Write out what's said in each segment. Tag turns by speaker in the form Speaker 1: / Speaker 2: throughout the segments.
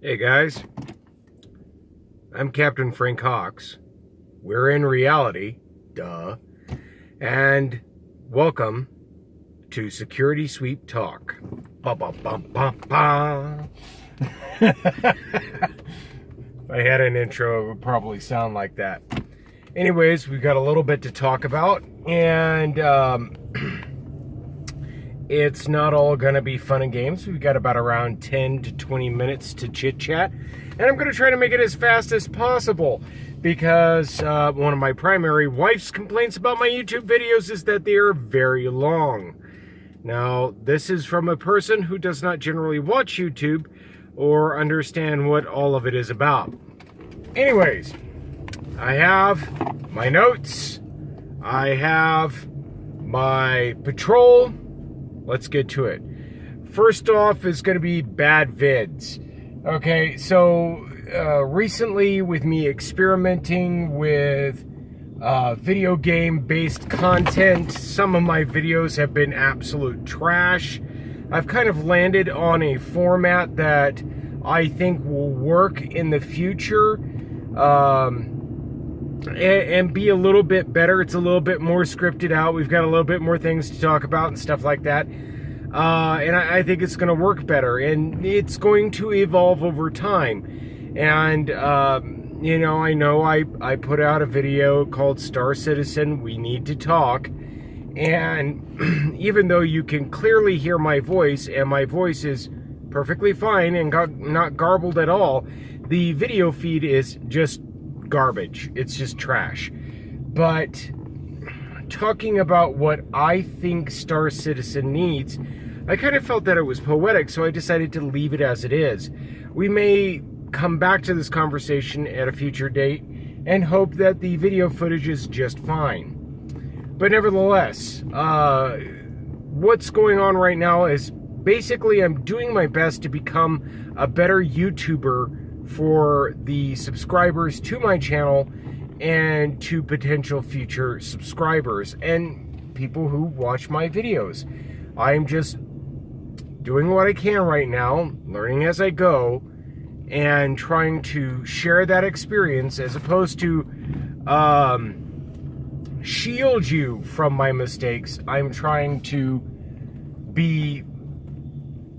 Speaker 1: Hey guys, I'm Captain Frank Hawks. We're in reality, duh, and welcome to Security Sweep Talk. Ba ba bum bum ba. If I had an intro, it would probably sound like that. Anyways, we've got a little bit to talk about, and it's not all going to be fun and games. We've got about around 10 to 20 minutes to chit-chat. And I'm going to try to make it as fast as possible because one of my primary wife's complaints about my YouTube videos is that they are very long. Now, this is from a person who does not generally watch YouTube or understand what all of it is about. Anyways, I have my notes. I have my patrol. Let's get to it. First off is going to be bad vids. Okay, so recently with me experimenting with video game based content, some of my videos have been absolute trash. I've kind of landed on a format that I think will work in the future and be a little bit better. It's a little bit more scripted out. We've got a little bit more things to talk about and stuff like that. And I think it's going to work better. And it's going to evolve over time. And, you know I put out a video called Star Citizen, We Need to Talk. And even though you can clearly hear my voice, and my voice is perfectly fine and not garbled at all, the video feed is just garbage. It's just trash. But talking about what I think Star Citizen needs, I kind of felt that it was poetic, so I decided to leave it as it is. We may come back to this conversation at a future date and hope that the video footage is just fine. But nevertheless, what's going on right now is basically I'm doing my best to become a better YouTuber for the subscribers to my channel and to potential future subscribers and people who watch my videos. I'm just doing what I can right now, learning as I go, and trying to share that experience as opposed to shield you from my mistakes. I'm trying to be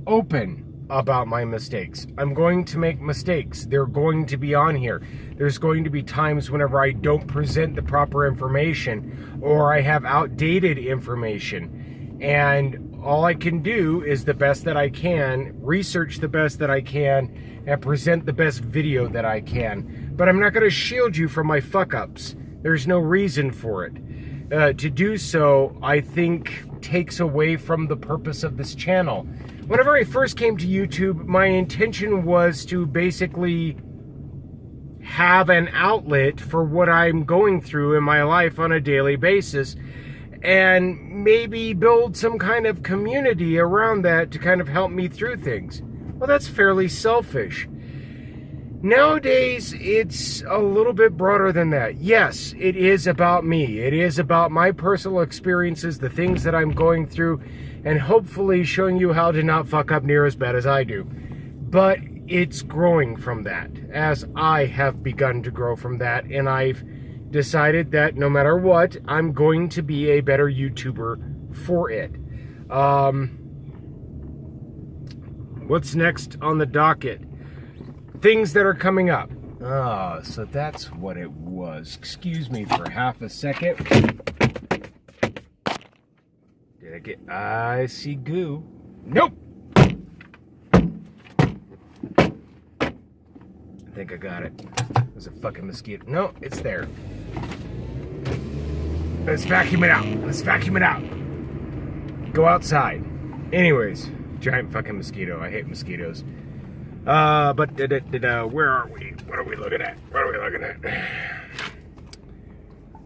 Speaker 1: open about my mistakes. I'm going to make mistakes. They're going to be on here. There's going to be times whenever I don't present the proper information or I have outdated information. And all I can do is the best that I can, research the best that I can, and present the best video that I can. But I'm not going to shield you from my fuck-ups. There's no reason for it. To do so, I think, takes away from the purpose of this channel. Whenever I first came to YouTube, my intention was to basically have an outlet for what I'm going through in my life on a daily basis and maybe build some kind of community around that to kind of help me through things. Well, that's fairly selfish. Nowadays, it's a little bit broader than that. Yes, it is about me. It is about my personal experiences, the things that I'm going through, and hopefully showing you how to not fuck up near as bad as I do. But it's growing from that, as I have begun to grow from that, and I've decided that no matter what, I'm going to be a better YouTuber for it. What's next on the docket? Things that are coming up. Ah, so that's what it was. Excuse me for half a second. Did I get... I see goo. Nope! I think I got it. There's a fucking mosquito. No, it's there. Let's vacuum it out. Let's vacuum it out. Go outside. Anyways, giant fucking mosquito. I hate mosquitoes. But where are we? What are we looking at? What are we looking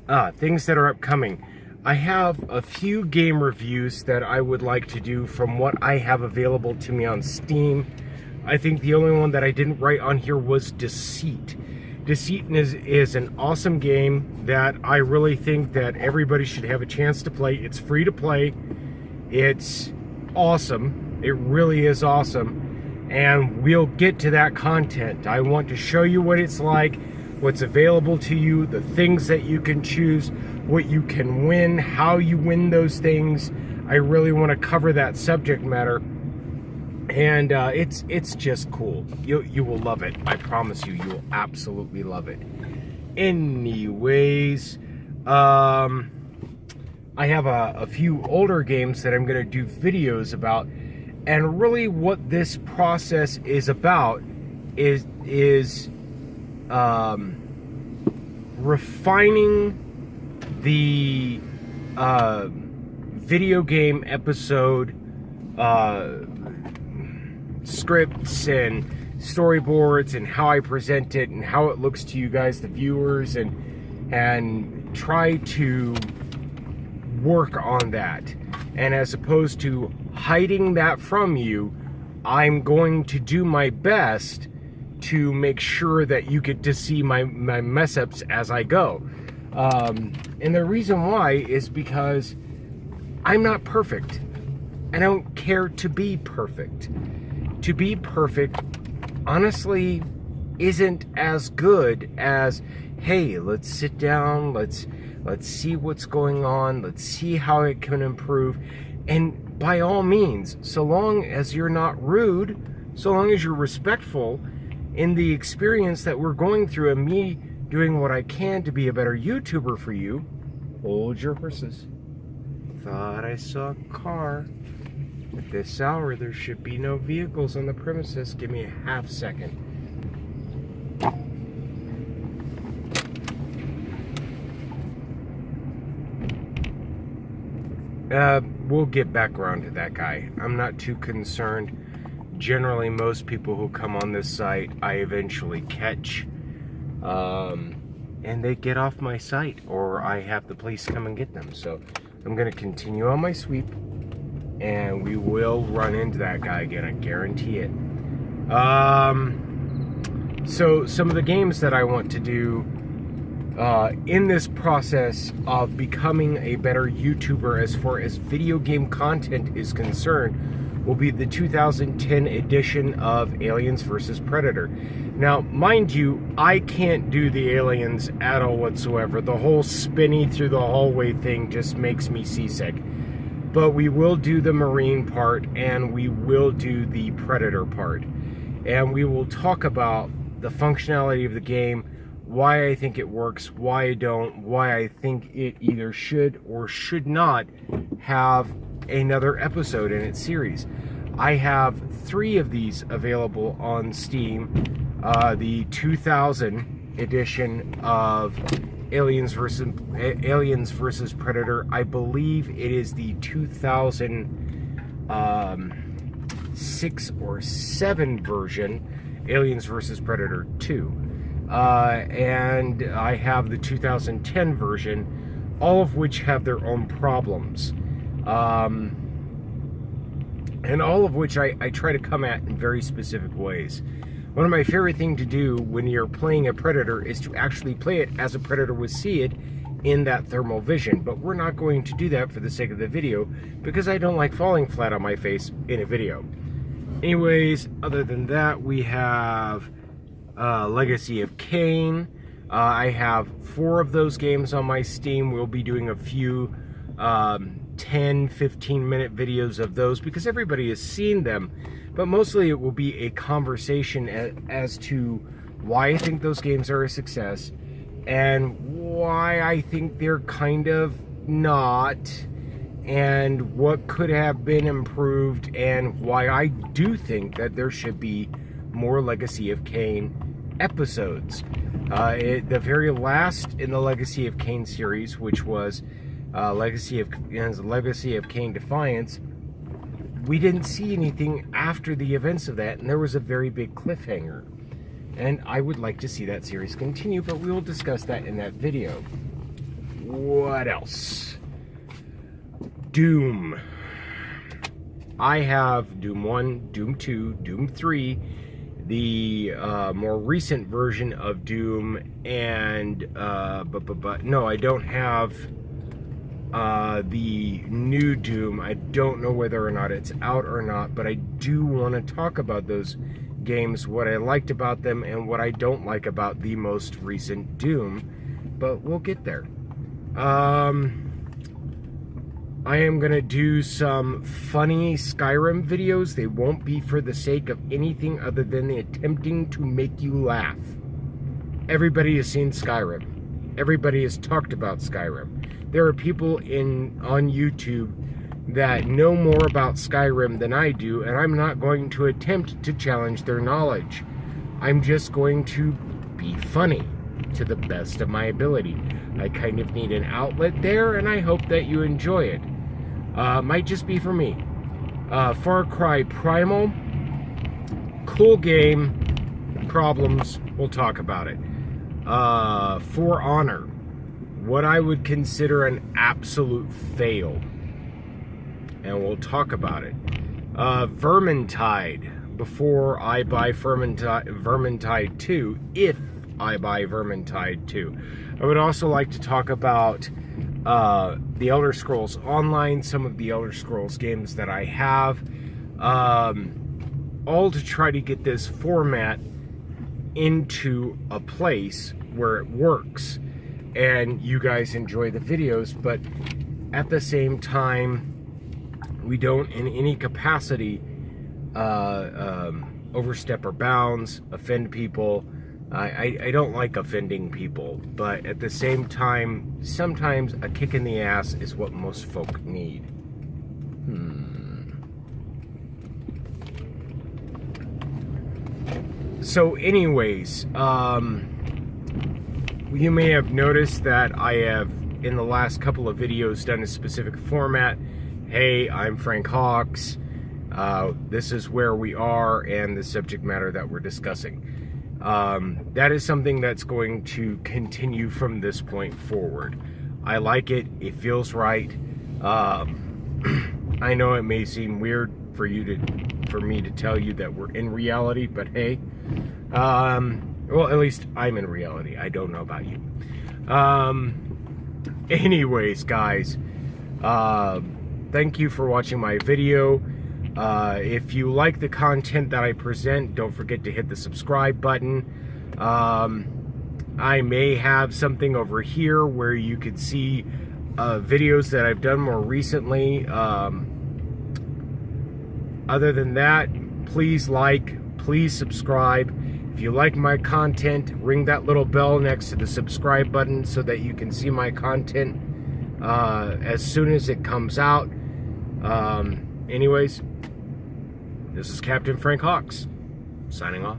Speaker 1: at? Things that are upcoming. I have a few game reviews that I would like to do from what I have available to me on Steam. I think the only one that I didn't write on here was Deceit. Deceit is an awesome game that I really think that everybody should have a chance to play. It's free to play. It's awesome. It really is awesome. and we'll get to that content. I want to show you what it's like, what's available to you, the things that you can choose, what you can win, how you win those things. I really want to cover that subject matter, and it's just cool. You will love it. I promise you, you will absolutely love it. Anyways, I have a few older games that I'm going to do videos about, and really what this process is about is refining the video game episode scripts and storyboards, and how I present it and how it looks to you guys, the viewers, and try to work on that. And as opposed to hiding that from you, I'm going to do my best to make sure that you get to see my mess ups as I go. And the reason why is because I'm not perfect. I don't care to be perfect. To be perfect, honestly, isn't as good as, hey, let's sit down, let's see what's going on, let's see how it can improve. And by all means, so long as you're not rude, so long as you're respectful in the experience that we're going through, and me doing what I can to be a better YouTuber for you, hold your horses. Thought I saw a car. At this hour, there should be no vehicles on the premises. Give me a half second. We'll get back around to that guy. I'm not too concerned. Generally, most people who come on this site, I eventually catch. And they get off my site, or I have the police come and get them. So I'm going to continue on my sweep, and we will run into that guy again, I guarantee it. So some of the games that I want to do in this process of becoming a better YouTuber as far as video game content is concerned will be the 2010 edition of Aliens vs. Predator. Now, mind you, I can't do the aliens at all whatsoever. The whole spinny through the hallway thing just makes me seasick. But we will do the Marine part, and we will do the Predator part. And we will talk about the functionality of the game, why I think it works, why I don't, why I think it either should or should not have another episode in its series. I have 3 of these available on Steam. The 2000 edition of Aliens versus Predator. I believe it is the 2006 or 7 version, Aliens vs. Predator 2. And I have the 2010 version, all of which have their own problems. And all of which I try to come at in very specific ways. One of my favorite things to do when you're playing a Predator is to actually play it as a Predator would see it in that thermal vision. But we're not going to do that for the sake of the video, because I don't like falling flat on my face in a video. Anyways, other than that, we have Legacy of Kain. I have 4 of those games on my Steam. We'll be doing a few 10-15 minute videos of those because everybody has seen them, but mostly it will be a conversation as to why I think those games are a success and why I think they're kind of not, and what could have been improved, and why I do think that there should be more Legacy of Kain episodes. The very last in the Legacy of Kain series, which was Legacy of Kain Defiance, we didn't see anything after the events of that, and there was a very big cliffhanger. And I would like to see that series continue, but we will discuss that in that video. What else? Doom. I have Doom 1, Doom 2, Doom 3, the more recent version of Doom, and no, I don't have the new Doom. I don't know whether or not it's out or not, but I do want to talk about those games, what I liked about them and what I don't like about the most recent Doom, but we'll get there. I am going to do some funny Skyrim videos. They won't be for the sake of anything other than attempting to make you laugh. Everybody has seen Skyrim. Everybody has talked about Skyrim. There are people on YouTube that know more about Skyrim than I do, and I'm not going to attempt to challenge their knowledge. I'm just going to be funny to the best of my ability. I kind of need an outlet there, and I hope that you enjoy it. Might just be for me. Far Cry Primal, cool game, problems, we'll talk about it. For Honor, what I would consider an absolute fail, and we'll talk about it. Vermintide, before I buy Vermintide 2, if I buy Vermintide 2. I would also like to talk about the Elder Scrolls Online, some of the Elder Scrolls games that I have, all to try to get this format into a place where it works and you guys enjoy the videos, but at the same time we don't in any capacity overstep our bounds, offend people. I don't like offending people, but at the same time, sometimes a kick in the ass is what most folk need. So anyways, you may have noticed that I have, in the last couple of videos, done a specific format. Hey, I'm Frank Hawks. This is where we are and the subject matter that we're discussing. That is something that's going to continue from this point forward. I like it. It feels right. I know it may seem weird for me to tell you that we're in reality, but hey, well, at least I'm in reality. I don't know about you. Anyways, guys, thank you for watching my video. If you like the content that I present, don't forget to hit the subscribe button. I may have something over here where you could see videos that I've done more recently. Other than that, please like, please subscribe. If you like my content, ring that little bell next to the subscribe button so that you can see my content as soon as it comes out. Anyways, this is Captain Frank Hawks, signing off.